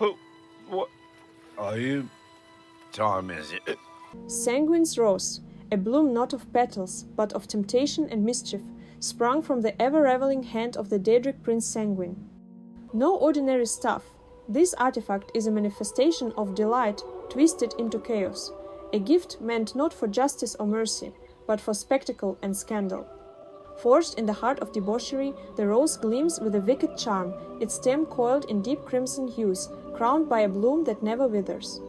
What are you? Time is it? Sanguine's rose, a bloom not of petals, but of temptation and mischief, sprung from the ever-reveling hand of the Daedric Prince Sanguine. No ordinary stuff, this artifact is a manifestation of delight twisted into chaos, a gift meant not for justice or mercy, but for spectacle and scandal. Forged in the heart of debauchery, the rose gleams with a wicked charm, its stem coiled in deep crimson hues, crowned by a bloom that never withers.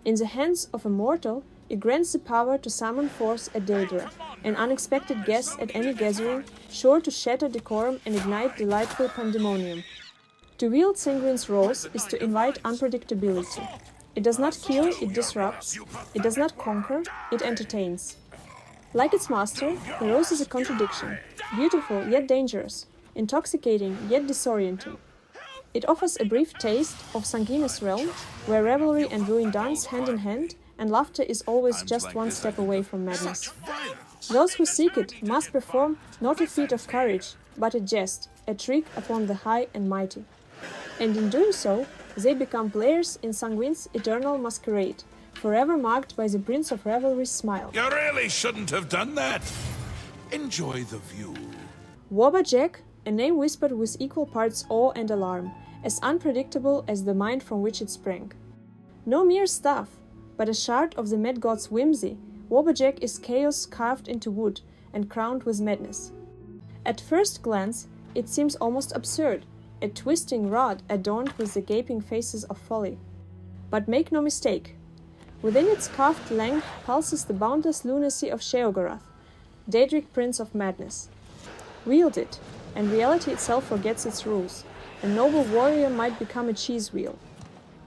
In the hands of a mortal, it grants the power to summon forth a Daedra, an unexpected guest at any gathering, sure to shatter decorum and ignite delightful pandemonium. To wield Sanguine's rose is to invite unpredictability. It does not kill, it disrupts. It does not conquer, it entertains. Like its master, the rose is a contradiction, beautiful yet dangerous, intoxicating yet disorienting. It offers a brief taste of Sanguine's realm, where revelry and ruin dance hand in hand, and laughter is always just one step away from madness. Those who seek it must perform not a feat of courage, but a jest, a trick upon the high and mighty. And in doing so, they become players in Sanguine's eternal masquerade, forever marked by the Prince of Revelry's smile. You really shouldn't have done that. Enjoy the view. Wobberjack, a name whispered with equal parts awe and alarm, as unpredictable as the mind from which it sprang. No mere stuff, but a shard of the Mad God's whimsy, Wobberjack is chaos carved into wood and crowned with madness. At first glance, it seems almost absurd, a twisting rod adorned with the gaping faces of folly. But make no mistake, within its carved length pulses the boundless lunacy of Sheogorath, Daedric Prince of Madness. Wield it, and reality itself forgets its rules. A noble warrior might become a cheese wheel.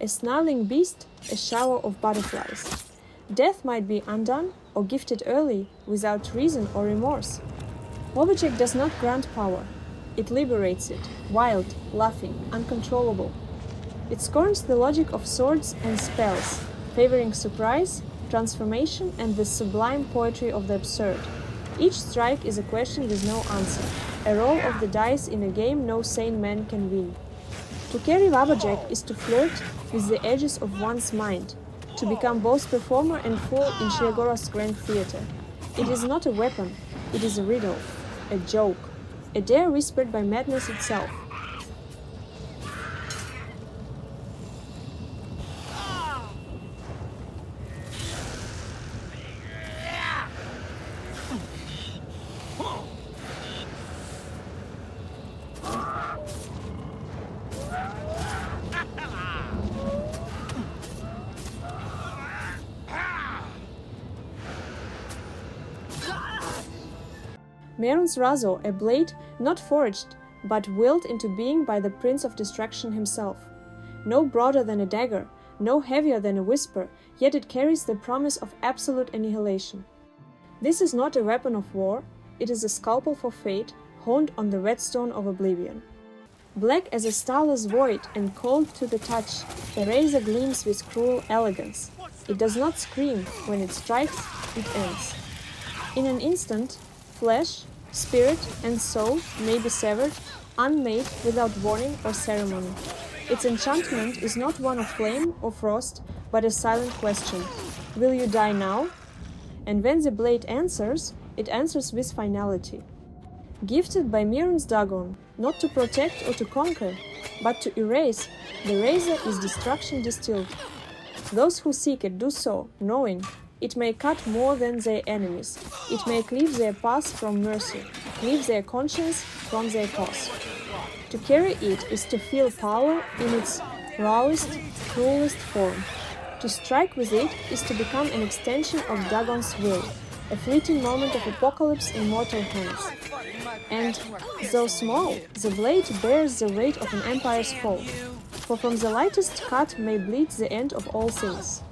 A snarling beast, a shower of butterflies. Death might be undone or gifted early, without reason or remorse. Wobberjack does not grant power. It liberates it, wild, laughing, uncontrollable. It scorns the logic of swords and spells, favoring surprise, transformation, and the sublime poetry of the absurd. Each strike is a question with no answer, a roll of the dice in a game no sane man can win. To carry Wobberjack is to flirt with the edges of one's mind, to become both performer and fool in Sheogorath's grand theater. It is not a weapon, it is a riddle, a joke, a dare whispered by madness itself. Mehrunes Razo, a blade not forged, but willed into being by the Prince of Destruction himself. No broader than a dagger, no heavier than a whisper, yet it carries the promise of absolute annihilation. This is not a weapon of war, it is a scalpel for fate, honed on the whetstone of Oblivion. Black as a starless void and cold to the touch, the razor gleams with cruel elegance. It does not scream, when it strikes, it ends. In an instant, flesh, spirit, and soul may be severed, unmade, without warning or ceremony. Its enchantment is not one of flame or frost, but a silent question. Will you die now? And when the blade answers, it answers with finality. Gifted by Mehrunes Dagon, not to protect or to conquer, but to erase, the razor is destruction distilled. Those who seek it do so, knowing it may cut more than their enemies. It may cleave their path from mercy, cleave their conscience from their cause. To carry it is to feel power in its rawest, cruelest form. To strike with it is to become an extension of Dagon's will, a fleeting moment of apocalypse in mortal hands. And, though small, the blade bears the weight of an empire's fall, for from the lightest cut may bleed the end of all things.